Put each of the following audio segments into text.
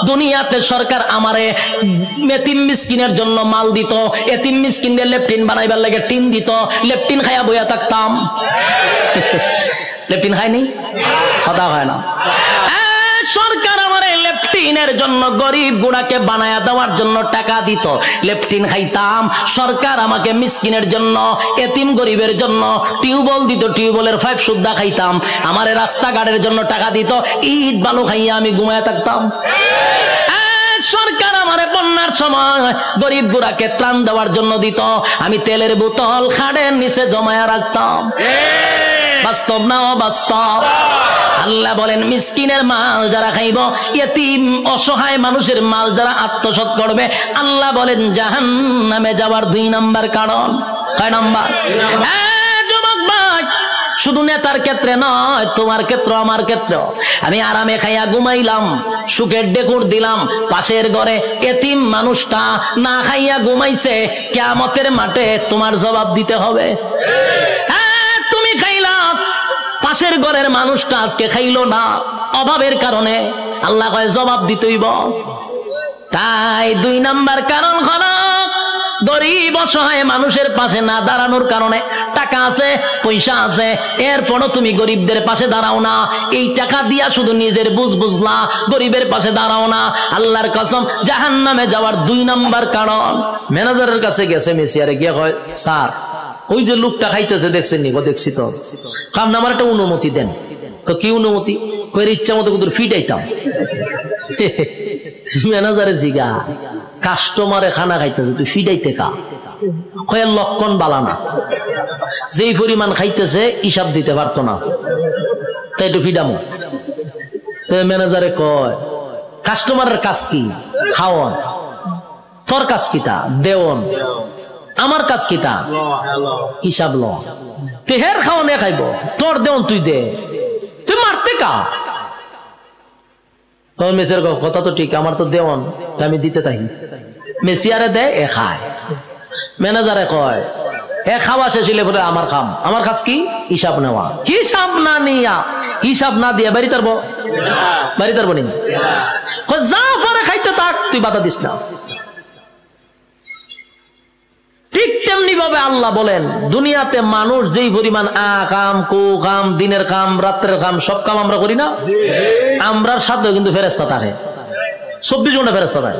দুনিয়াতে সরকার আমারে এতিম মিসকিনের জন্য মাল দিত, এতিম মিসকিনদের লেফটিন বানাইবার লাগে টিন দিত, লেফটিন খাইয়া বইয়া থাকতাম। লেফটিন খাইনি, কথা হয় না। সরকার আমারে লেফটিনের জন্য গরিব গুড়াকে বানায়া দেওয়ার জন্য টাকা দিত, লেফটিন খাইতাম। সরকার আমাকে মিসকিনের জন্য, এতিম গরিবের জন্য টিউবওয়েল দিত, টিউবওয়েলের পাইপ সুদ্ধা খাইতাম। আমারে রাস্তাঘাটের জন্য টাকা দিত, ইট বালু খাইয়া আমি ঘুমায়া থাকতাম। সরকার আমারে বন্যার সময় গরিব গুড়াকে ত্রাণ দেওয়ার জন্য দিত, আমি তেলের বোতল খাড়ের নিচে জমায়া রাখতাম। বাস্তব না অবাস্তব? আল্লাহ বলেন মিসকিনের মাল যারা খাইব, ইয়েতিম অসহায় মানুষের মাল যারা আত্মসাৎ করবে, আল্লাহ বলেন জাহান্নামে যাওয়ার 2 নাম্বার কারণ। কয় নাম্বার? যুবক ভাই, শুধু নেতার ক্ষেত্রে নয়, তোমার ক্ষেত্র আমার ক্ষেত্র। আমি আরামে খাইয়া ঘুমাইলাম, সুখের ডেকুর দিলাম, পাশের ঘরে এতিম মানুষটা না খাইয়া ঘুমাইছে, কিয়ামতের মাঠে তোমার জবাব দিতে হবে। তুমি খাইলা, পাশের ঘরের মানুষটা আজকে খাইলো না অভাবের কারণে, আল্লাহ কয় জবাব দিতেইব। তাই 2 নাম্বার কারণ হলো গরিব অসহায় মানুষের পাশে না দাঁড়ানোর কারণে। টাকা আছে, পয়সা আছে, এরপরও তুমি গরিবদের পাশে দাঁড়াও না। এই টাকা দিয়া শুধু নিজের বুঝলা, গরিবের পাশে দাঁড়াও না। আল্লাহর কসম, জাহান্নামে যাওয়ার 2 নাম্বার কারণ। ম্যানেজারের কাছে গেছে মেসিয়ারে, গিয়ে কয় স্যার ওই যে লোকটা খাইতেছে দেখছেন নি? দেখছি তো। কাম না, আমার একটা অনুমতি দেন। কি অনুমতি? কয়ের ইচ্ছা মতো কিন্তু ফিটাইতাম। ম্যানেজারে জিগা, কাস্টমারে খানা খাইতেছে, তুই ফিটাইতে কা? কয়ের লক্ষণ বালানা, যেই পরিমাণ খাইতেছে হিসাব দিতে পারতো না, তাই একটু ফিডামো। ম্যানেজারে কয় কাস্টমারের কাজ কি? খাওয়ান। তোর কাজ কিতা? দেওয়ন। আমার কাজ কিতা? হিসাব ল। তেহের খাওয়ানে খাইব, তোর দেওন তুই দে, তুই মারতে কা? মেসির কথা তো ঠিক, আমার তো দেওয়ান, আমি দিতে তাই। মেসিয়ারে দে, এ খায়। ম্যানেজারে কয় এ খাওয়া শেষ হইলে বলে আমার খাম। আমার কাজ কি? হিসাব নেওয়া। হিসাব না নিয়া, হিসাব না দিয়া বাড়ি তারবো, বাড়ি তারবো নি? যা পারে খাইতে থাক, তুই বাধা দিস না। ঠিক তেমনি ভাবে আল্লাহ বলেন দুনিয়াতে মানুষ যেই পরিমাণ কাম, কু কাম, দিনের কাম, রাত্রের কাম, সব কাম আমরা করি না? আমরার সাথেও কিন্তু ফেরেশতা থাকে, 24 ঘন্টা ফেরেশতা থাকে।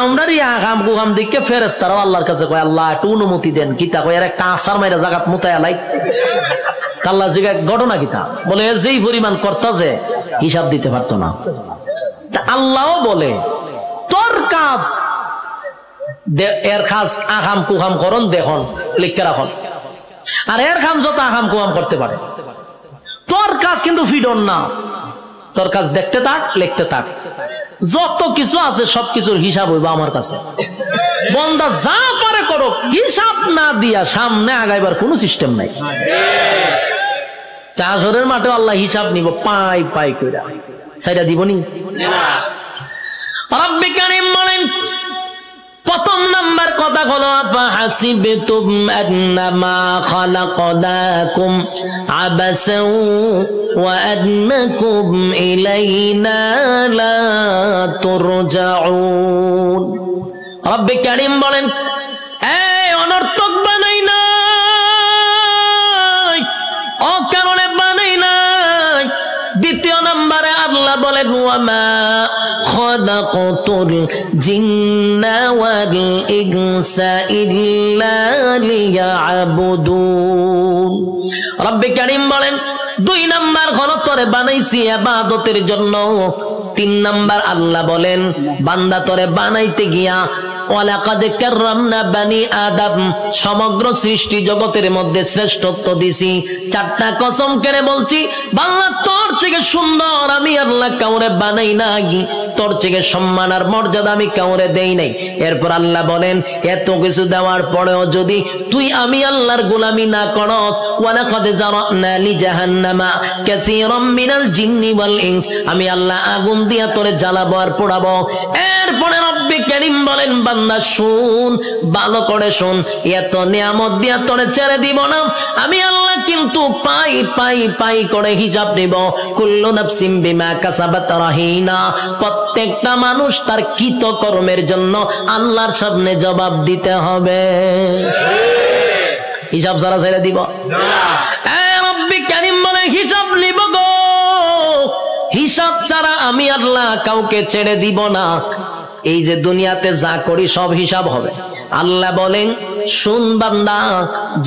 আমরার কাম কু কাম দিকে ফেরেশতারাও আল্লাহর কাছে কয় আল্লাহ একটু অনুমতি দেন। কিতা কয়? এর একটা আসার মাইরা জাগাত মুতায়া লাই। আল্লাহ জিগা ঘটনা কিতা? বলে যেই পরিমাণ করতা যে হিসাব দিতে পারতো না। আল্লাহও বলে তোর কাজ, এর কাজ আকাম কুকাম করন দেখুন, লিখতে রাখুন। আর এর কাম যত আকাম কুকাম করতে পারে, তোর কাজ কিন্তু ফিডন না। তোর কাজ দেখতে থাক, লিখতে থাক, যত কিছু আছে সবকিছুর হিসাব হইবা আমার কাছে। বন্দা যা পারে করো, হিসাব না দিয়া সামনে আগাইবার কোন সিস্টেম নাই। হাসরের মাঠে আল্লাহ হিসাব নিব পাই পাই কইরা, সাইডা দিবনি। রব্বে কারীম বলেন প্রথম নাম্বার কথা হলো ফাহাসিবতুম আন্নামা খালাকনাকুম আবাসাও ওয়া আন্নাকুম ইলাইনা লা তুরজাউন। রব্বে কারীম বলেন এই অনর্থক বানাই নাই, অকারণে বানাই নাই। দ্বিতীয় নম্বরে আল্লাহ বলেন ওয়ামা খালাকতুল জিন্না ওয়াল ইনসা ইল্লা লিয়াবুদুন। রব্বে কারীম বলেন 2 নাম্বার হলো তোরে বানাইছি ইবাদতের জন্য। 3 নাম্বার আল্লাহ বলেন বান্দা তোরে বানাইতে গিয়া ওয়ালাকাদ কাররামনা বানি আদম, সমগ্র সৃষ্টি জগতের মধ্যে শ্রেষ্ঠত্ব দিছি। 4টা কসম করে বলছি বাংলা তোর থেকে সুন্দর আমি আল্লাহ কাউরে বানাই নাই, তোর থেকে সম্মান আর মর্যাদা আমি কাউরে দেই নাই। এরপর আল্লাহ বলেন এত কিছু দেওয়ার পরেও যদি তুই আমি আল্লাহর গোলামি না করস, ওয়ালাকাদ জারানা লি জাহান্নামা কাসীরাম মিনাল জিন্নি ওয়াল ইনস, আমি আল্লাহ আগুন দিয়া তোরে জ্বালাবো আর পোড়াবো। এরপরে রব্বে কারীম বলেন বান্দা শুন, ভালো করে শুন, এত নিয়ামত দিয়া তোরে ছেড়ে দিব না। আমি আল্লাহ কিন্তু পাই পাই পাই করে হিসাব নিব। কুল্লু নাফসিন বিমা কাসাবাত রাহিনা, প্রত্যেকটা মানুষ তার কৃতকর্মের জন্য আল্লাহর সামনে জবাব দিতে হবে। হিসাব সারা ছেড়ে দিব না। রব্বি কারীম বলে হিসাব নিব গো, হিসাব ছাড়া আমি আল্লাহ কাউকে ছেড়ে দিব না। এই যে দুনিয়াতে যা করি সব হিসাব হবে। আল্লাহ বলেন শুন বান্দা,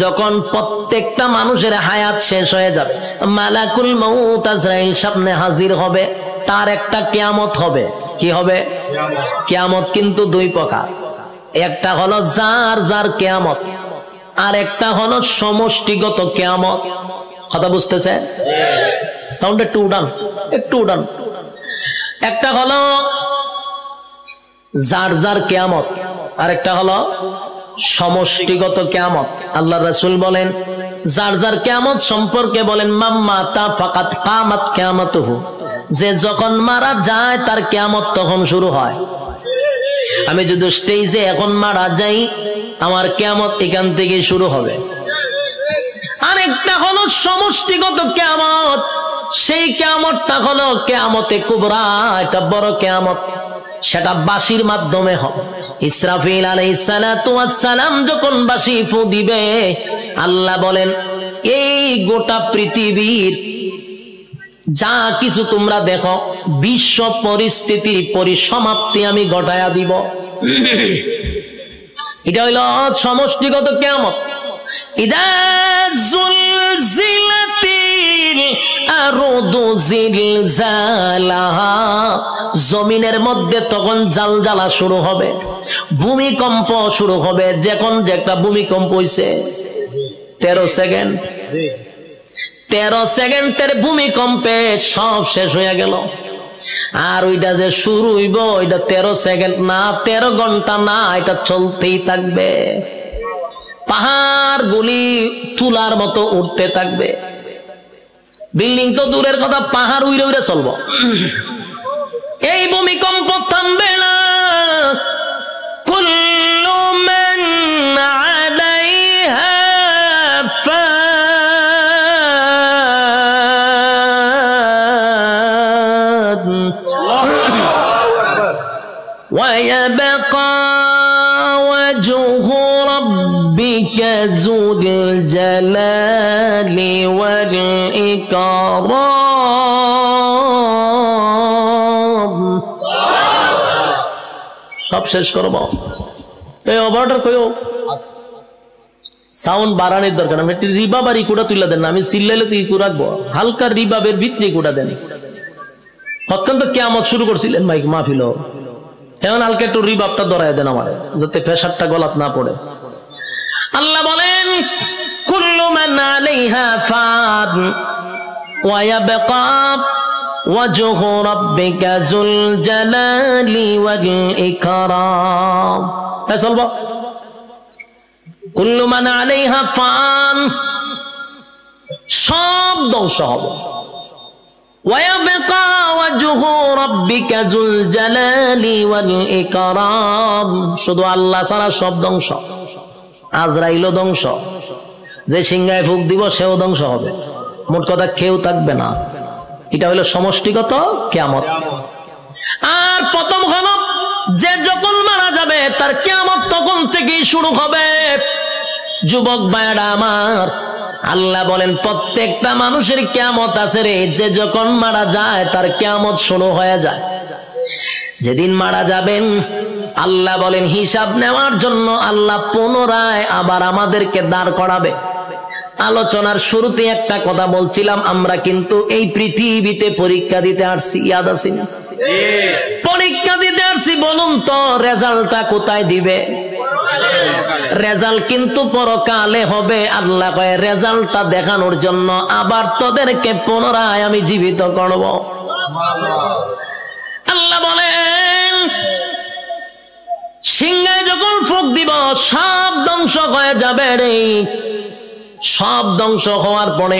যখন প্রত্যেকটা মানুষের হায়াত শেষ হয়ে যাবে, মালাকুল মউত আজরাইল সামনে হাজির হবে, তার একটা কিয়ামত হবে। কি হবে? কিয়ামত কিন্তু দুই প্রকার, একটা হলো যার যার কিয়ামত, আর একটা হলো সমষ্টিগত কিয়ামত। কথা বুঝতেছে? সাউন্ড একটু উড়ান, একটু উড়ান। একটা হলো যার যার কিয়ামত, আর একটা হলো সমষ্টিগত কিয়ামত। আল্লাহ রাসূল বলেন যার যার কিয়ামত সম্পর্কে বলেন মাম্মা তা ফাকাত কামাত কিয়ামাতুহু, যে যখন মারা যায় তার কিয়ামত তখন শুরু হয়। আমি যদি স্টেজে এখন মারা যাই, আমার কিয়ামত এখান থেকে শুরু হবে। আরেকটা হলো সমষ্টিগত কিয়ামত, সেই কিয়ামতটা হলো কিয়ামতে কুবরা, এটা বড় কিয়ামত, সেটা বাঁশির মাধ্যমে হবে। ইসরাফিল আলাইহিস সালাতু ওয়াস সালাম যখন বাঁশি ফু দিবে, আল্লাহ বলেন এই গোটা পৃথিবীর যা কিছু তোমরা দেখো, বিশ্ব পরিস্থিতির পরিসমাপ্তি আমি ঘটায়া দিব। এটা হইল সমষ্টিগত কিয়ামত। ইদা জুলজিলাতিল আরদু জিলজালাহা, জমিনের মধ্যে তখন জালজালা শুরু হবে, ভূমিকম্প শুরু হবে। যখন যে একটা ভূমিকম্প হইছে 13 সেকেন্ড, 13 সেকেন্ডের ভূমিকম্পে সব শেষ হয়ে গেল। আর ওইটা যে শুরু হইব, ওইটা 13 সেকেন্ড না, 13 ঘন্টা না, এটা চলতেই থাকবে। পাহাড় গুলি তুলার মতো উঠতে থাকবে। বিল্ডিং তো দূরের কথা, পাহাড় উইরে উইরে চলবো। এই ভূমিকম্প থামবে না। কুল্লু মান আলাইহা ফান ওয়া ইয়াবকা ওয়াজহু রাব্বিকা যুল জালালি ওয়াল ইকরাম। সব শেষ করব। এই অর্ডার কইও সাউন্ড বাড়ানোর দরকার। আমি একটু রিবাব আর ইকুটা তুলে দেন না, আমি চিল্লাইলে তো ইকু রাখবো। হালকা রিবাবের ভিতরে ইকুটা দেন। অত্যন্ত কিয়ামত শুরু করছিলেন মাইক মাহফিল, এখন হালকা একটু রিবাবটা ধরায় দেন আমার, যাতে প্রেসারটা গলাত না পড়ে। আল্লাহ বলেন কুল্লু মান আলাইহা ফান ওয়া ইয়াবকা ওয়াজহু রাব্বিকা যুল জালালি ওয়াল ইকরাম। চলবো। কুল্লু মান আলাইহা ফান, সব ধ্বংস হবে। ওয়া ইয়াবকা ওয়াজহু রাব্বিকা যুল জালালি ওয়াল ইকরাম, শুধু আল্লাহ ছাড়া সব ধ্বংস। আজরাইলও ধ্বংস, যে সিংহায় ফুক দিব সেও ধ্বংস হবে। মোট কথা কেউ থাকবে না। এটা হলো সমষ্টিগত কিয়ামত। আর প্রথম হলো যে যখন মারা যাবে তার কিয়ামত তখন থেকেই শুরু হবে। যুবক ভাইরা আমার, আল্লাহ বলেন প্রত্যেকটা মানুষের কিয়ামত আছে রে, যে যখন মারা যায় তার কিয়ামত শুরু হয়ে যায়। যেদিন মারা যাবেন আল্লাহ বলেন হিসাব নেওয়ার জন্য আল্লাহ পুনরায় আবার আমাদেরকে দাঁড় করাবে। আলোচনার শুরুতে একটা কথা বলছিলাম, আমরা কিন্তু এই পৃথিবীতে পরীক্ষা দিতে আসছি, ইয়াদ আছে? পরীক্ষা দিতে আসছি। বলুন তো রেজাল্টটা কোথায় দিবে? রেজাল্ট কিন্তু পরকালে হবে। আল্লাহ কয় রেজাল্টটা দেখানোর জন্য আবার তোদেরকে পুনরায় আমি জীবিত করব। আল্লাহ বলেন সিংহায় যখন ফুঁক দিব সব ধ্বংস হয়ে যাবে রে। সব ধ্বংস হওয়ার পরে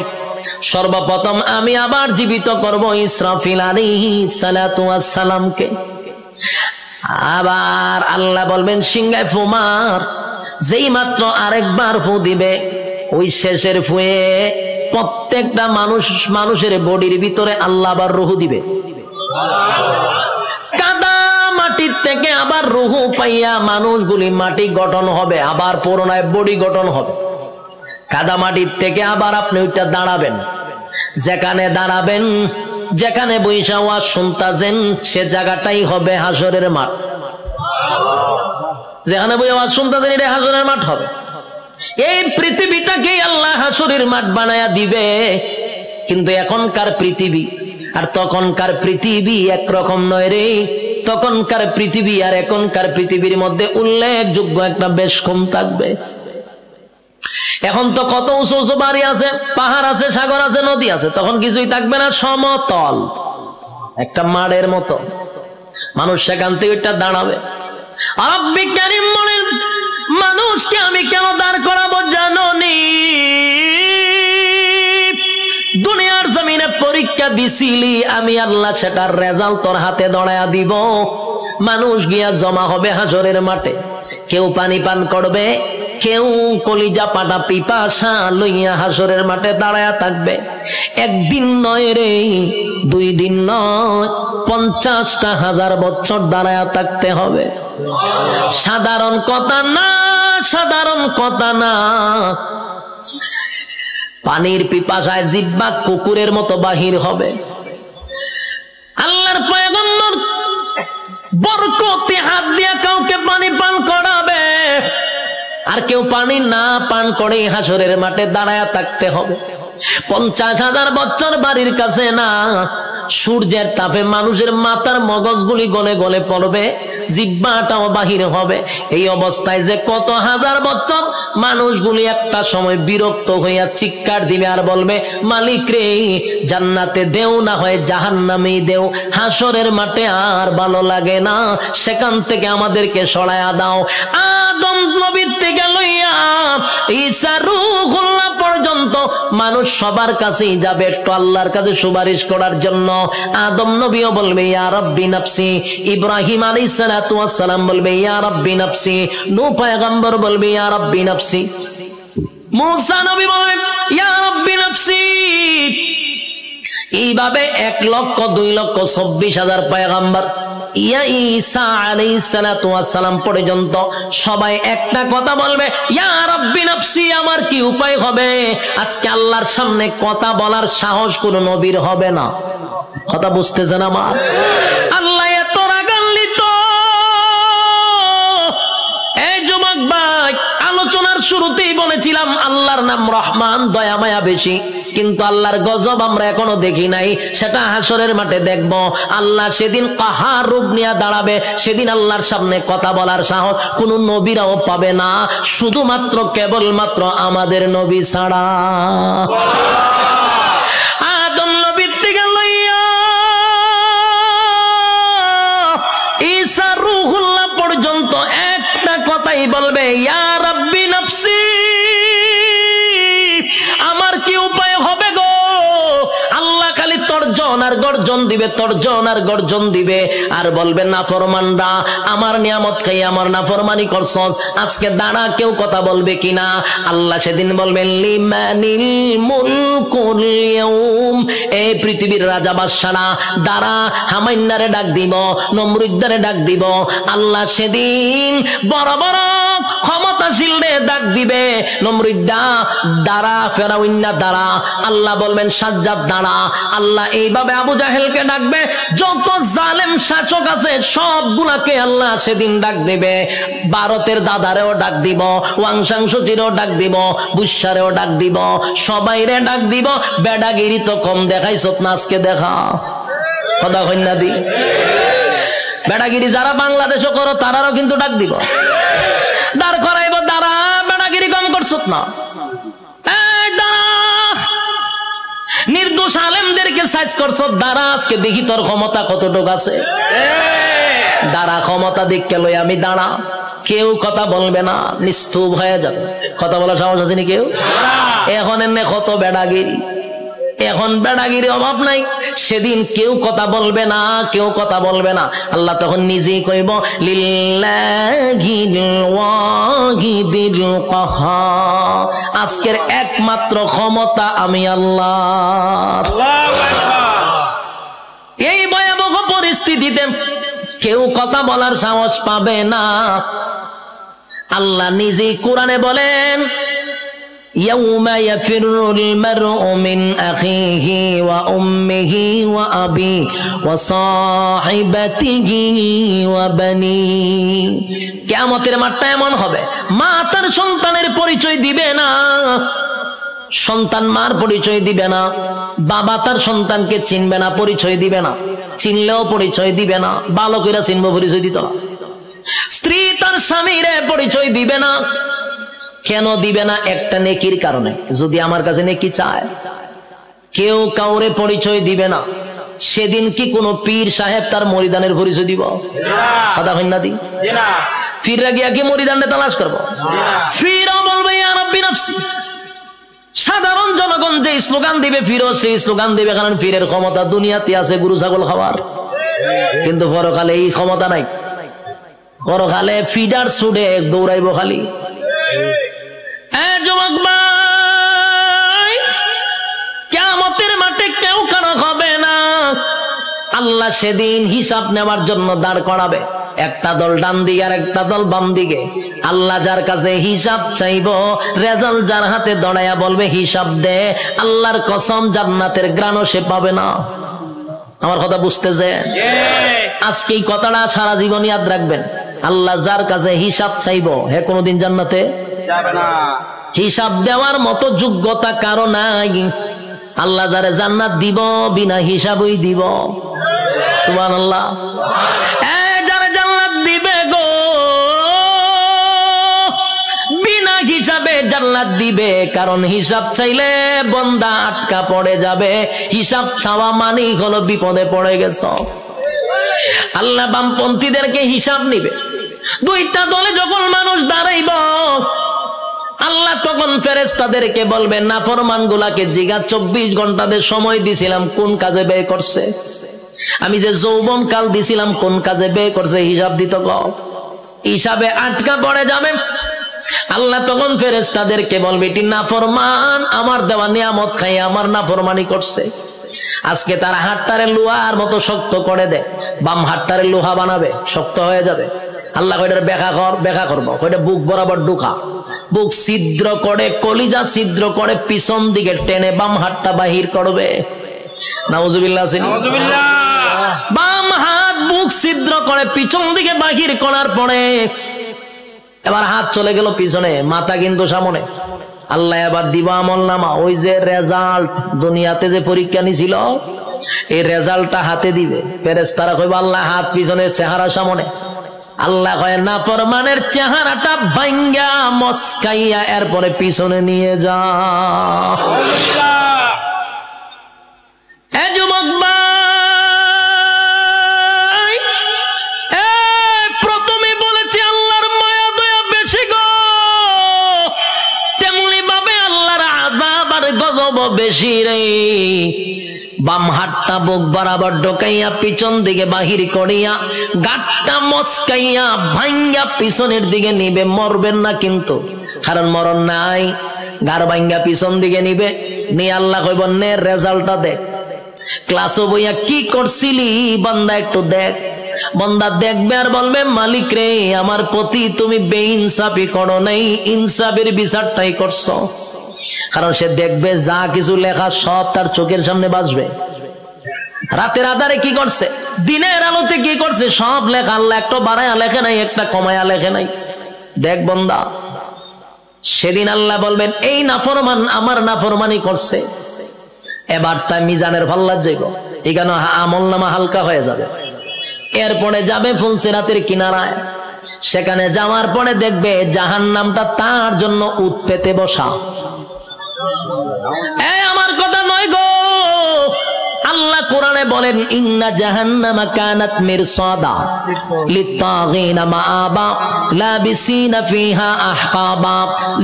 সর্বপ্রথম আমি আবার জীবিত করব ইসরাফিল আলাইহিস সালাতু ওয়াস সালামকে। আবার আল্লাহ বলবেন সিংহায় ফু মার। যেই মাত্র আরেকবার ফু দিবে, ওই শেষের ফুয়ে প্রত্যেকটা মানুষের বডির ভিতরে আল্লাহ আবার রূহ দিবে। কাদা আবার রুহু পাইয়া মানুষগুলি মাটি গঠন হবে, আবার পুনরায় বডি গঠন হবে। কাদা মাটির থেকে আবার আপনি ওইটা দাঁড়াবেন, যেখানে দাঁড়াবেন, যেখানে বৈশা ওয়াজ শুনতাছেন সে জায়গাটাই হবে হাসরের মাঠ। যেখানে বই আওয়াজ শুনতাছেন এটা হাসরের মাঠ হবে। এই পৃথিবীটাকে আল্লাহ হাসরের মাঠ বানায়া দিবে। কিন্তু এখনকার পৃথিবী আর তখনকার পৃথিবী একরকম নয় রে। তখনকার পৃথিবী আর এখনকার পৃথিবীর মধ্যে উল্লেখযোগ্য একটা বেশ কম থাকবে। এখন তো কত উঁচু উঁচু বাড়ি আছে, পাহাড় আছে, সাগর আছে, নদী আছে, তখন কিছুই থাকবে না, সমতল একটা মাঠের মতো। মানুষ সেখান থেকে ওইটা দাঁড়াবে। আর বিজ্ঞানী বলেন মানুষকে আমি কেন দাঁড় করাবো জানো নি? দুনিয়ার জমিনে পরীক্ষা দিছিলি, আমি আল্লাহ সেটার রেজাল্ট তোর হাতে ধরায়া দিব। মানুষ গিয়া জমা হবে হাসরের মাঠে, কেউ পানি পান করবে, কেউ কলিজা পাটা পিপাসা লইয়া হাসরের মাঠে দাঁড়ায়া থাকবে। একদিন নয় রে, 2 দিন নয়, 50,000 বছর দাঁড়ায়া থাকতে হবে। সাধারণ কথা না, সাধারণ কথা না। পানির পিপাসায় জিহ্বা কুকুরের মতো বাহির হবে। আল্লাহর পয়গম্বর বরকতে হাত দিয়া কাউকে পানি পান করাবে, আর কেউ পানি না পান করে হাসরের মাঠে দাঁড়ায়া থাকতে হবে। 50,000 বছর বাড়ির কাছে না, সূর্যের তাপে মানুষের মাথার মগজগুলি গলে গলে পড়বে, জিহ্বাটাও বাহির হবে। এই অবস্থায় যে কত হাজার বছর মানুষগুলি একটা সময় বিরক্ত হইয়া চিৎকার দিবে আর বলবে, মালিক রে, জান্নাতে দেও না হয় জাহান্নামেই দেও, হাসরের মাঠে আর ভালো লাগে না, সেখান থেকে আমাদেরকে সরায়া দাও। আদম নবীর থেকে লইয়া ঈসা রূহুল্লাহ পর্যন্ত মানুষ সবার কাছেই যাবে একটু আল্লাহর কাছে সুপারিশ করার জন্য। আদম নবীও বলবে ইয়া রাব্বি নাফসি, ইব্রাহিম আলাইহিস সালাতু ওয়াস সালাম বলবে ইয়া রাব্বি নাফসি, নূহ পয়গম্বর বলবে ইয়া রাব্বি নাফসি, মুসা নবী বলবে ইয়া রাব্বি নাফসি। এইভাবে 1,02,24,000 পয়গম্বর ইয়া ঈসা আলাইহিস সালাতু ওয়াস সালাম পর্যন্ত সবাই একটা কথা বলবে, ইয়া রাব্বি নাফসি। আমার কি উপায় হবে? আজকে আল্লাহর সামনে কথা বলার সাহস কোন নবীর হবে না। কথা বুঝতেছেন আমার? আল্লাহ এত রাগান্বিত। এই যুবক ভাই, আলোচনার শুরুতেই বলেছিলাম আল্লাহর নাম রহমান, দয়া মায়া বেশি, কিন্তু আল্লাহর গজব আমরা এখনো দেখি নাই। সেটা হাসরের মাঠে দেখব। আল্লাহ সেদিন কাহার রূপ নিয়ে দাঁড়াবে, সেদিন আল্লাহর সামনে কথা বলার সাহস কোন নবীরাও পাবে না, শুধুমাত্র কেবলমাত্র আমাদের নবী ছাড়া। আদম নবীর থেকে লইয়া ঈসা রূহুল্লাহ পর্যন্ত একটা কথাই বলবে, ইয়া রাব্বি নাফসি। আমার কি উপায় হবে গো? আল্লাহ খালি তর্জন আর গর্জন দিবে, তর্জন আর গর্জন দিবে, আর বলবে নাফরমানরা আমার নিয়ামত খাই আমার নাফরমানি করছস, আজকে দাঁড়া, কেউ কথা বলবে কিনা? আল্লাহ সেদিন বলবেন লিমানিল মুলকুল ইয়াউম, এই পৃথিবীর রাজা বাদশারা দাঁড়া, হামাইন্নারে ডাক দিব, নমরুদ্দারে ডাক দিব। আল্লাহ সেদিন বড় বড় ক্ষমতাশীলরে ডাক দিবে, নমরুদ্দা দাঁড়া, ফেরাউন্না দাঁড়া। আল্লাহ বলবেন সাজ্জাদ দাঁড়া। আল্লাহ এইভাবে আবু জাহেলকে ডাকবে, যত জালেম শাসক আছে সবগুলাকে আল্লাহ সেদিন ডাক দিবে। ভারতের দাদারেও ডাক দিব, ওয়াংশাংশচিরও ডাক দিব, বুসারেও ডাক দিব, সবাইরে ডাক দিব। বেডাগিরি তো কম দেখাইছত না, আজকে দেখা। কথা কইনা দি, বেডাগিরি যারা বাংলাদেশও করো তারারও কিন্তু ডাক দিব, দাঁড় করাইব, দাঁড়া, বেডাগিরি কম করছত না, নির্দোষ আলেমদেরকে সাইজ করছ, দাঁড়া, আজকে দেখি তোর ক্ষমতা কতটুকু আছে। দাঁড়া, ক্ষমতা দেখকে লই আমি দাঁড়া। কেউ কথা বলবে না, নিস্তুপ হয়ে যাবে। কথা বলার সাহস আছে নি কেউ? এখন এনে কত বেড়াগিরি, এখন বেড়াগিরি অভাব নাই। সেদিন কেউ কথা বলবে না, কেউ কথা বলবে না। আল্লাহ তখন নিজেই কইব লিল্লাহিল ওয়াহিদিল কাহার, আজকের একমাত্র ক্ষমতা আমি আল্লাহ। এই ভয়াবহ পরিস্থিতিতে কেউ কথা বলার সাহস পাবে না। আল্লাহ নিজেই কোরআনে বলেন, ইয়াউমা ইয়াফিরুল মারউ মিন আখিহি ওয়া উম্মিহি ওয়া আবি ওয়া সাহিবাতিহি ওয়া বানি। কিয়ামতের মাঠটা এমন হবে, মা তার সন্তানের পরিচয় দিবে না, সন্তান মার পরিচয় দিবে না, বাবা তার সন্তানকে চিনবে না, পরিচয় দিবে না, চিনলেও পরিচয় দিবে না, ভালো করে চিনবো পরিচয় দিত না। স্ত্রী তার স্বামীরে পরিচয় দিবে না। কেন দিবে না? একটা নেকির কারণে। যদি আমার কাছে নেকি চায়, কেউ কাউরে পরিচয় দিবে না। সেদিন কি কোনো পীর সাহেব তার মরিদানের পরিচয় দিব? কথা হয় না? দি ফিররা গিয়া কি মরিদানটা তালাশ করবো? ফিরও বলবে ইয়া রাব্বি নাফসি। সাধারণ জনগণ যে স্লোগান দিবে, ফিরও সেই স্লোগান দিবে, কারণ ফিরের ক্ষমতা দুনিয়াতে আছে গরু ছাগল খাওয়ার, কিন্তু পরকালে এই ক্ষমতা নাই। পরকালে ফিডার ছুটে দৌড়াইব খালি। যুবক ভাই, কিয়ামতের মাঠে কেউ কারো হবে না। আল্লাহ সেদিন হিসাব নেওয়ার জন্য দাঁড় করাবে, একটা দল ডান দিকে আর একটা দল বাম দিকে। আল্লাহ যার কাছে হিসাব চাইব, রেজাল্ট যার হাতে দড়াইয়া বলবে হিসাব দে, আল্লাহর কসম জান্নাতের গ্রাণও সে পাবে না। আমার কথা বুঝতেছে? আজকে এই কথাটা সারা জীবন ইয়াদ রাখবেন। আল্লাহ যার কাছে হিসাব চাইব, হে কোনোদিন জান্নাতে যাবে না। হিসাব দেওয়ার মতো যোগ্যতা কারো নাই। আল্লাহ যারে জান্নাত দিব বিনা হিসাবই দিব। সুবহানাল্লাহ। যারে জান্নাত দিবে গো, বিনা হিসাবে জান্নাত দিবে। কারণ হিসাব চাইলে বান্দা আটকা পড়ে যাবে। হিসাব চাওয়া মানেই হলো বিপদে পড়ে গেছ। আল্লাহ বামপন্থীদেরকে হিসাব নিবে। দুইটা দলে যখন মানুষ দাঁড়াইব, আল্লাহ তখন ফেরেশতাদেরকে বলবেন, নাফরমান গুলাকে জিগা 24 ঘন্টাদের সময় দিছিলাম কোন কাজে ব্যয় করছে, আমি যে যৌবন কাল দিছিলাম কোন কাজে ব্যয় করছে, হিসাব দিত। হিসাবে আটকা পড়ে যাবে। আল্লাহ তখন ফেরেশতাদেরকে বলবে, এটি নাফরমান আমার দেওয়া নিয়ামত খাই আমার নাফরমানি করছে। আজকে তার হাতটারে লোহার মতো শক্ত করে দে, বাম হাতটারে লোহা বানাবে, শক্ত হয়ে যাবে। আল্লাহ কয়টার ব্যাখ্যা করবো, কয়টা বুক বরাবর ঢুকা, বুক ছিদ্র করে, কলিজা ছিদ্র করে, পিছন দিকে টেনে বাম হাতটা বাহির করবে। নাউজুবিল্লাহ। বাম হাত বুক ছিদ্র করে পিছন দিকে বাহির করার পরে এবার হাত চলে গেল পিছনে, মাথা কিন্তু সামনে। আল্লাহ এবার দিবা আমল নামা, ওই যে রেজাল্ট দুনিয়াতে যে পরীক্ষা নিছিল এই রেজাল্টটা হাতে দিবে। ফেরেশতারা কইবে আল্লাহ হাত পিছনের চেহারা সামনে। আল্লাহ কয় নাফরমানের চেহারাটা ভাঙ্গা মস্কাইয়া এরপরে পিছনে নিয়ে যা। যুবক ভাই, প্রথমে বলেছি আল্লাহর মায়া দয়া বেশি গো, তেমনি ভাবে আল্লাহর আযাব আর গজব বেশি রে। বাম হাতটা বুক বরাবর ঢোকাইয়া পিছন দিকে বাহির করিয়া গাঁটটা মস্কাইয়া ভাঙ্গা পিছনের দিকে নিবে। মরবেন না কিন্তু, কারণ মরণ নাই। গার ভাঙ্গা পিছন দিকে নিবে, নিয়ে আল্লাহ কইব নে রেজাল্টটা দেখ, ক্লাসও বইয়া কি করছিলি বান্দা একটু দেখ। বান্দা দেখবে আর বলবে, মালিক রে আমার প্রতি তুমি বেইনসাফি করো নাই, ইনসাফের বিচারটাই করছো। কারণ সে দেখবে যা কিছু লেখা সব তার চোখের সামনে বাজবে। রাতের আধারে কি করছে, দিনের আলোতে কি করছে, সব লেখা। আল্লাহ একটা বাড়ায়া লেখে নাই, একটা কমায়া লেখে নাই। দেখ বান্দা, সেদিন আল্লাহ বলবেন এই নাফরমান আমার নাফরমানি করছে। এবার তাই মিজানের পাল্লায় যাইব, এখানে আমল নামা হালকা হয়ে যাবে। এরপরে যাবে ফুলসিরাতের কিনারায়, সেখানে যাওয়ার পরে দেখবে জাহান্নামটা তার জন্য উৎ পেতে বসা। আমার কথা নয় গো, আল্লাহ কোরআনে বলেন ইন্না জাহান্নামা কানাত মিরসাদা লিত্তাগিনা মাআবা লাবিসিনা ফিহা আহকাবা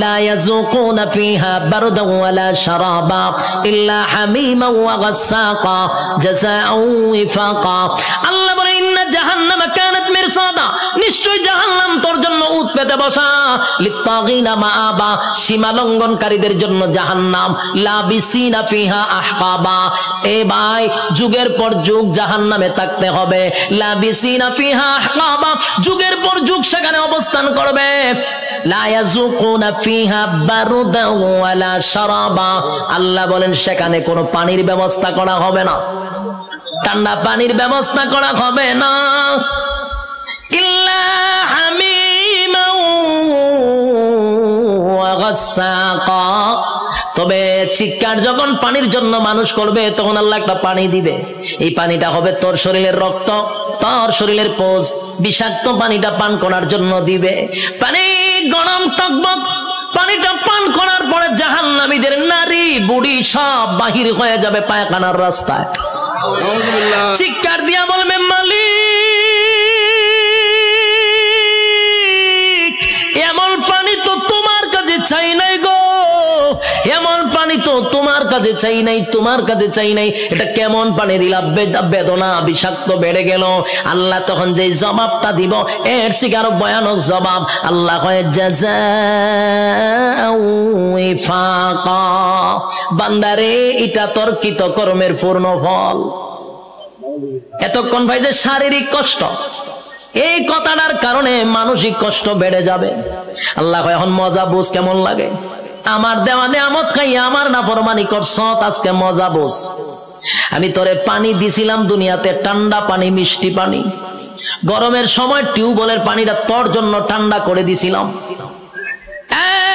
লা ইয়াযুকুনা ফিহা বারদান ওয়ালা শারাবা ইল্লা হামিমা ওয়া গাসসাকা জাযাআও ওয়াফাকা। আল্লাহ বলেন ইন্না জাহান্নামা কানাত মিরসাদা, নিশ্চয় জাহান্নাম তোর জন্য ভূত পেতে বসা, লিত্তাগিনা মাআবা সীমা লঙ্ঘনকারীদের জন্য জাহান্নাম, লাবিসিনা ফিহা আহকাবা। এ ভাই যুগের পর যুগ জাহান্নামে থাকতে হবে, লাবিসিনা ফিহা আহকাবা, যুগের পর যুগ সেখানে অবস্থান করবে। লা ইয়াযুকুনা ফিহা বারুদা ওয়ালা শারাবা, আল্লাহ বলেন সেখানে কোনো পানির ব্যবস্থা করা হবে না, ঠান্ডা পানির ব্যবস্থা করা হবে না। ইল্লা হামিমা ওয়া গাসসাকা, তবে চিৎকার যখন পানির জন্য মানুষ করবে তখন আল্লাহ একটা পানি দিবে। এই পানিটা হবে তোর শরীরের রক্ত, তোর শরীরের পোষ, বিষাক্ত পানিটা পান করার জন্য দিবে। পানি গরম টকবক, পানিটা পান করার পরে জাহান্নামীদের নারী বুড়ি সব বাহির হয়ে যাবে পায়খানার রাস্তায়। চিৎকার দিয়া বলবে, মালিক এমন পানি তো তোমার কাছে চাই নাই গো, এমন পানি তো তোমার কাছে চাই নাই, তোমার কাছে চাই নাই। এটা কেমন পানি দিলা, বেদনা বিষাক্ত বেড়ে গেল। আল্লাহ তখন যে জবাবটা দিব এর থেকে আরো ভয়ানক জবাব। আল্লাহ কয় জাযাউ ওয়াফাকা, বান্দারে এটা তোর কৃত কর্মের পূর্ণ ফল। এতক্ষণ ভাই যে শারীরিক কষ্ট, এই কথাটার কারণে মানসিক কষ্ট বেড়ে যাবে। আল্লাহ কয় এখন মজা বুঝ কেমন লাগে, আমার দেওয়া নেয়ামত খাইয়া আমার নাফরমানি করছ, আজকে মজা বোঝ। আমি তোরে পানি দিছিলাম দুনিয়াতে, ঠান্ডা পানি, মিষ্টি পানি। গরমের সময় টিউবওয়েলের পানিটা তোর জন্য ঠান্ডা করে দিছিলাম,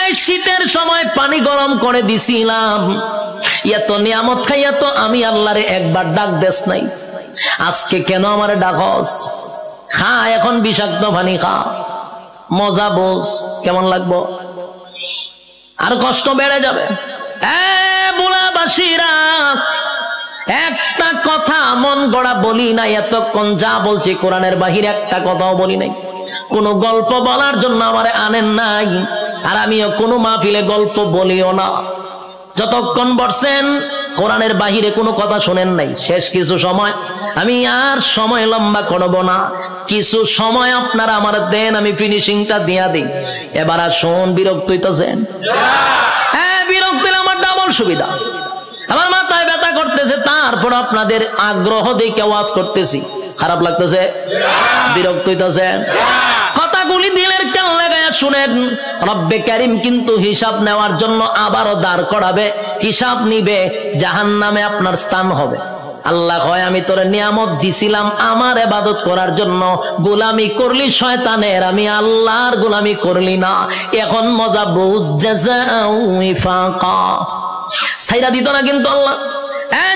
এই শীতের সময় পানি গরম করে দিছিলাম। এত নিয়ামত খাইয়া তো আমি আল্লাহরে একবার ডাক দেস নাই, আজকে কেন আমারে ডাকস? খা এখন বিষাক্ত পানি খা, মজা বোঝ কেমন লাগবো। আর কষ্ট বেড়ে যাবে। বুলাবাসীরা একটা কথা মন গড়া বলি নাই, এতক্ষণ যা বলছি কোরআনের বাহিরে একটা কথাও বলি নাই। কোন গল্প বলার জন্য আমারে আনেন নাই, আর আমিও কোনো মাহফিলে গল্প বলিও না। যতক্ষণ বসছেন কোরআনের বাহিরে কোনো কথা শোনেন নাই। শেষ কিছু সময়, আমি আর সময় লম্বা করব না, কিছু সময় আপনারা আমার দেন, আমি ফিনিশিংটা দিয়া দিই। এবার আর শোন, বিরক্ত হইতেছেন? হ্যাঁ, বিরক্ত হলে আমার ডাবল সুবিধা। আমার মাথায় ব্যথা করতেছে, তারপর আপনাদের আগ্রহ দেখে ওয়াজ করতেছি। খারাপ লাগতেছে? বিরক্ত হইতেছেন? কথাগুলি দিলের কান লাগায়া শুনেন। রব্বে কারীম কিন্তু হিসাব নেওয়ার জন্য আবারও দাঁড় করাবে, হিসাব নিবে, জাহান্নামে আপনার স্থান হবে। আল্লাহ কয় আমি তোরে নিয়ামত দিছিলাম আমার ইবাদত করার জন্য, গোলামি করলি শয়তানের, আমি আল্লাহর গোলামি করলি না। এখন মজা বুঝ, জাযাউ ওয়াফাকা। ছাইরা দিত না কিন্তু আল্লাহ।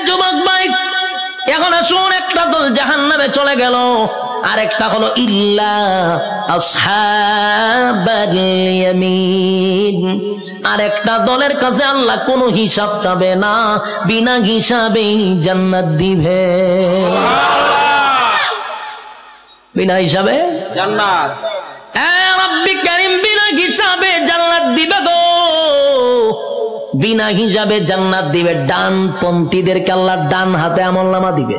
যুবক ভাই, এখন আসুন, একটা দল জাহান্নামে চলে গেল, আর একটা হলো ইল্লা আসহাবাল ইয়ামিন। আর একটা দলের কাছে আল্লাহ কোনো হিসাব চাবে না, বিনা হিসাবেই জান্নাত দিবে। বিনা হিসাবে জান্নাত। রব্বি কারীম বিনা হিসাবে জান্নাত দিবে গো, বিনা হিসাবে জান্নাত দিবে। ডানপন্থীদেরকে আল্লাহ ডান হাতে আমলনামা দিবে।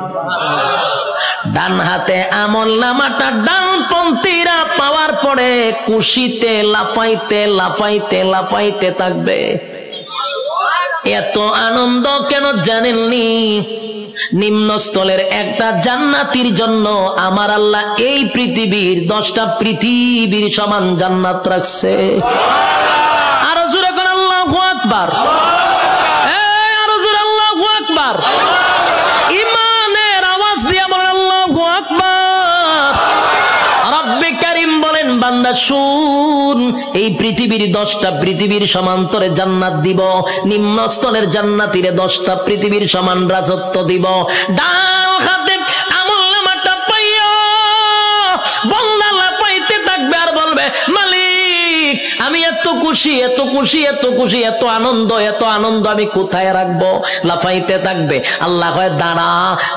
ডান হাতে আমলনামাটা ডানপন্থীরা পাওয়ার পরে খুশিতে লাফাইতে লাফাইতে লাফাইতে থাকবে। এত আনন্দ কেন জানেননি? নিম্নস্থলের একটা জান্নাতির জন্য আমার আল্লাহ এই পৃথিবীর 10টা পৃথিবীর সমান জান্নাত রাখছে। আরো জোরে করে আল্লাহু আকবার, আরো জোরে আল্লাহু আকবার। ইমানের আওয়াজ দিয়ে বলেন আল্লাহু আকবার। রব্বে কারীম বলেন, বান্দা শুন, এই পৃথিবীর 10টা পৃথিবীর সমান্তরে জান্নাত দিব, নিম্নস্থলের জান্নাতীরে 10টা পৃথিবীর সমান রাজত্ব দিব। ডান হাতে আমলনামাটা পাইয়া বান্দা লাফাইতে থাকবে আর বলবে, মালিক আমি এত খুশি, এত খুশি, এত খুশি, এত আনন্দ, এত আনন্দ, আমি কোথায় রাখবো? লাফাইতে থাকবে। আল্লাহ কয় দাঁড়া,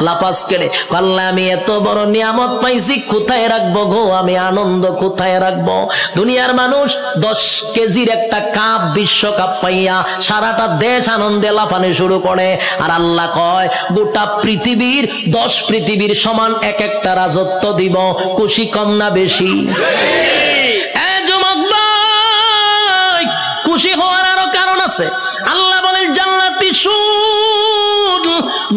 লাফাস কেড়ে। আল্লাহ আমি এত বড় নিয়ামত পাইছি, কোথায় রাখবো গো? আমি আনন্দ কোথায় রাখবো? দুনিয়ার মানুষ 10 কেজির একটা কাপ, বিশ্বকাপ পাইয়া সারাটা দেশ আনন্দে লাফানো শুরু করে, আর আল্লাহ কয় গোটা পৃথিবীর 10 পৃথিবীর সমান এক একটা রাজত্ব দিব। খুশি কম না বেশি? আছে। আল্লাহ বলেন জান্নাতি শুন,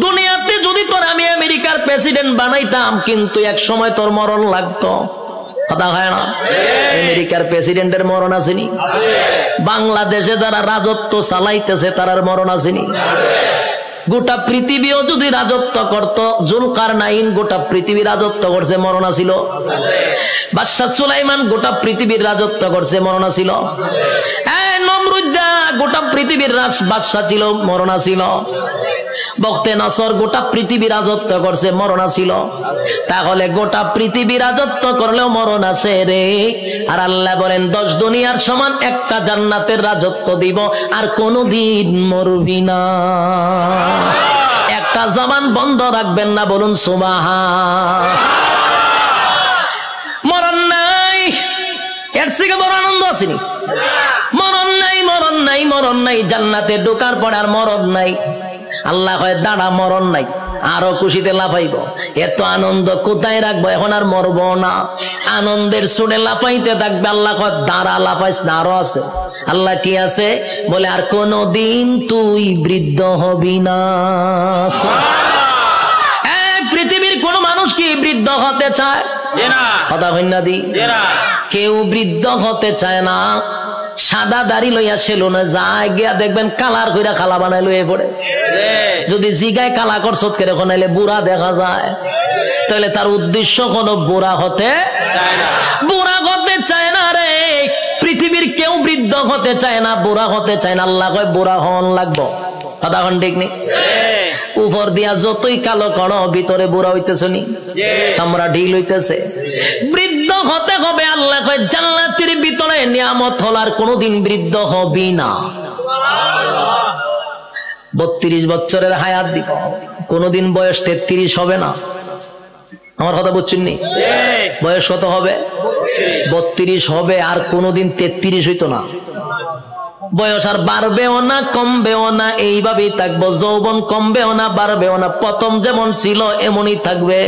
দুনিয়াতে যদি তোর আমি আমেরিকার প্রেসিডেন্ট বানাইতাম কিন্তু এক সময় তোর মরণ লাগতো। কথা হয় না? আমেরিকার প্রেসিডেন্টের মরণ আসেনি? বাংলাদেশে যারা রাজত্ব চালাইতেছে তারার মরণ আসেনি? গোটা পৃথিবীও যদি রাজত্ব করত, জুলকারনাইন গোটা পৃথিবী রাজত্ব করছে, মরণ ছিল? বাদশা সুলাইমান গোটা পৃথিবীর রাজত্ব করছে, মরণ ছিল? নমরুদ্দা গোটা পৃথিবীর বাদশা ছিল, মরণ ছিল? বখতে নসর গোটা পৃথিবী রাজত্ব করছে, মরণ ছিল? তাহলে গোটা পৃথিবী রাজত্ব করলেও মরণ আছে রে। আর আল্লাহ বলেন 10 দুনিয়ার সমান একটা জান্নাতের রাজত্ব দিব, আর কোনদিন মরবি না। একটা জবান বন্ধ রাখবেন না, বলুন সুবহান। মরণ নাই, এর থেকে বড় আনন্দ আসেনি? মরণ নাই, মরণ নাই, মরণ নাই। জান্নাতে ঢোকার পর আর মরণ নাই। আল্লাহ কয় দাঁড়া, মরণ নাই, আরো খুশিতে লাফাইব। এত আনন্দ কোথায় রাখবো, এখন আর মরবো না। আনন্দের সুরে লাফাইতে থাকবে। আল্লাহ কয় দাঁড়া, লাফাইস না, আরো আছে। আল্লাহ কি আছে বলে, আর কোনদিন তুই বৃদ্ধ হবি না। পৃথিবীর কোন মানুষ কি বৃদ্ধ হতে চায়? কথা হইনা দি, কেউ বৃদ্ধ হতে চায় না। সাদা দাড়ি লইয়া সেলুনে যায়, গিয়া দেখবেন কালার কইরা খালা বানাই লইয়ে পড়ে। যদি জিগায় কালা করছত করে কোনাইলে বুড়া দেখা যায়, তাহলে তার উদ্দেশ্য কোনো বুড়া হতে চায় না। বুড়া হতে চায় না রে। পৃথিবীর কেউ বৃদ্ধ হতে চায় না, বুড়া হতে চায় না। আল্লাহ কয় বুড়া হন লাগবো। কথা হন ঠিক নেই? উপর দিয়া যতই কালো করো, ভিতরে বুড়া হইতেছে নি, চামড়া ঢিল হইতেছে। বৃদ্ধ হতে হবে। আল্লাহ কয় জান্নাতের ভিতরে নিয়ামত হল, আর কোনদিন বৃদ্ধ হবি না। 32 বছরের হায়াত দিব, কোনদিন বয়স 33 হবে না। আমার কথা বুঝছেন নি? বয়স কত হবে? 32 হবে, আর কোনদিন 33 হইতো না। বয়স আর বাড়বেও না, কমবেও না, এইভাবেই থাকবো। যৌবন কমবেও না, বাড়বেও না, প্রথম যেমন ছিল এমনই থাকবে।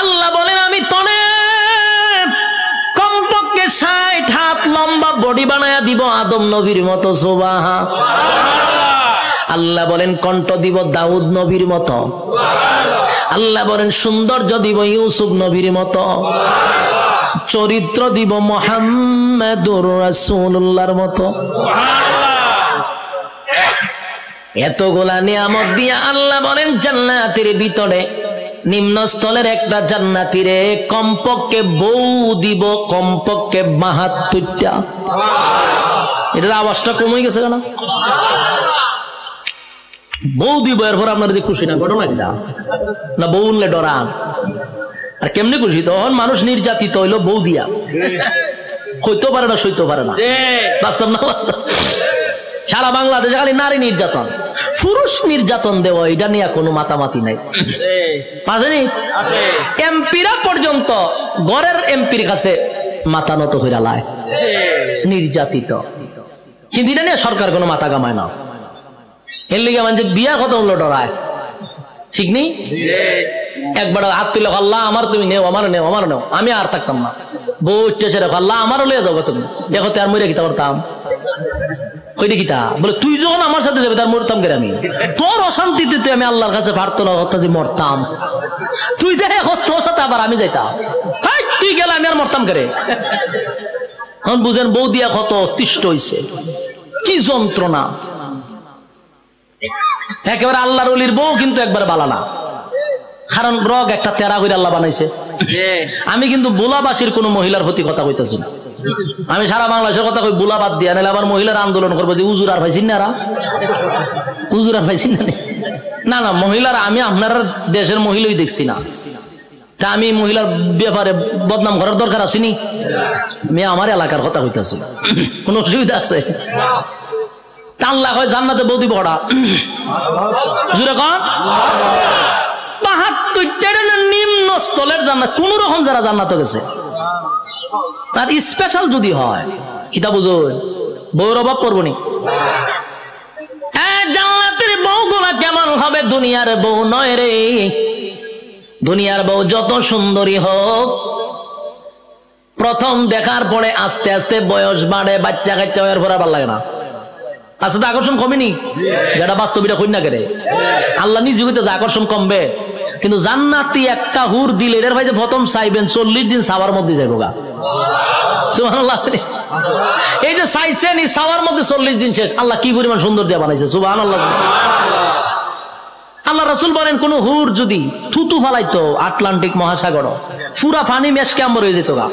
আল্লাহ বলেন আমি তনে কমপক্ষে 60 হাত লম্বা বডি বানায়া দিব, আদম নবীর মতো। সুবহান। আল্লাহ বলেন কণ্ঠ দিব দাউদ নবীর মতো। আল্লাহ বলেন সৌন্দর্য দিব ইউসুফ নবীর মতো। চরিত্র দিব মুহাম্মাদুর রাসূলুল্লাহর মতো। এতগুলা নিয়ামত দিয়া আল্লাহ বলেন জান্নাতের ভিতরে নিম্ন স্থলের একটা জান্নাতীরে কমপক্ষে বউ দিব, কমপক্ষে 72টা। এটার আওয়াজটা কমে গেছে কেন? বউ দিব, এরপর আপনার খুশি না? ঘটনা কিনা না? বউ উনলে ডরান। আর কেমনে খুশি? তখন মানুষ নির্যাতিত হইলো বউ দিয়া, হইতে পারে না, সইতে পারে না। বাস্তব না? বাস্তব। সারা বাংলাদেশে খালি নারী নির্যাতন, পুরুষ নির্যাতন দেওয়া, এটা নিয়ে কোনো মাতামাতি নাই। এমপিরা পর্যন্ত গড়ের এমপির কাছে মাথা নত হইরা লায়, নির্যাতিত। কিন্তু এটা নিয়ে সরকার কোনো মাথা কামায় না। এর লিগে মানে বিয়া কত হলো ডরায়, ঠিক নেই? একবার হাত তুলে আল্লাহ আমার তুমি নেও, আমার নেও, আমার নেও, আমি আর থাকতাম না। বউ উঠতেছে রেখো, আল্লাহ আমারও লিয়ে যাবো তুমি। দেখো আর মরে গীতা করতাম, কইটা গীতা বলে তুই যখন আমার সাথে যাবে তার মরতাম কে আমি? তোর অশান্তিতে তুই আমি আল্লাহর কাছে প্রার্থনা করতাম যে মরতাম, তুই দেখে তোর সাথে আবার আমি যাইতাম। তুই গেলে আমি আর মরতাম কে? এখন বুঝেন বউ দিয়া কত অতিষ্ঠ হইছে, কি যন্ত্রণা। একেবারে আল্লাহর ওলির বউ কিন্তু একবার বালানা, কারণ রগ একটা তেরা করে আল্লাহ বানাইছে। আমি কিন্তু বোলাবাসীর কোন মহিলার প্রতি কথা কইতেছি না, আমি সারা বাংলাদেশের কথা কই। বোলা বাদ দিয়া নাহলে আবার মহিলার আন্দোলন করবো যে উজুর আর পাইছেন না, উজুর আর পাইছেন না। না মহিলার আমি আপনার দেশের মহিলাই দেখছি না, তা আমি মহিলার ব্যাপারে বদনাম করার দরকার আসেনি। আমি আমার এলাকার কথা কইতেছি, কোন অসুবিধা আছে? আল্লাহ হয় জান্নাতে বউ দিব ওরা জুড়ে কন 72টা নিম্ন স্থলের জান্নাত। কোন রকম যারা জান্নাতে গেছে আর স্পেশাল যদি হয় কিতা বুঝুন, বউর অভাব করবো নি। জান্নাতের বউগুলা কেমন হবে? দুনিয়ার বউ নয় রে। দুনিয়ার বউ যত সুন্দরী হোক, প্রথম দেখার পরে আস্তে আস্তে বয়স বাড়ে, বাচ্চা কাচ্চা হওয়ার পর আবার লাগে না। আচ্ছা, তো আকর্ষণ কমেনি? যেটা বাস্তবিটা কই না কেরে আল্লাহ নিজে হইতে যে আকর্ষণ কমবে, কিন্তু জান্নাতি একটা হুর দিলে এর ভাই যে প্রথম চাইবেন 40 দিন সাওয়ার মধ্যে যাইব গা। সুবহানাল্লাহ আছে। এই যে চাইছেন এই সাওয়ার মধ্যে 40 দিন শেষ। আল্লাহ কি পরিমাণ সুন্দর দিয়ে বানাইছে, সুবহানাল্লাহ। আল্লাহ রাসূল বলেন কোন হুর যদি থুতু ফালাইতো আটলান্টিক মহাসাগর, পুরা পানি মেশকে আমর হয়ে যেত গা।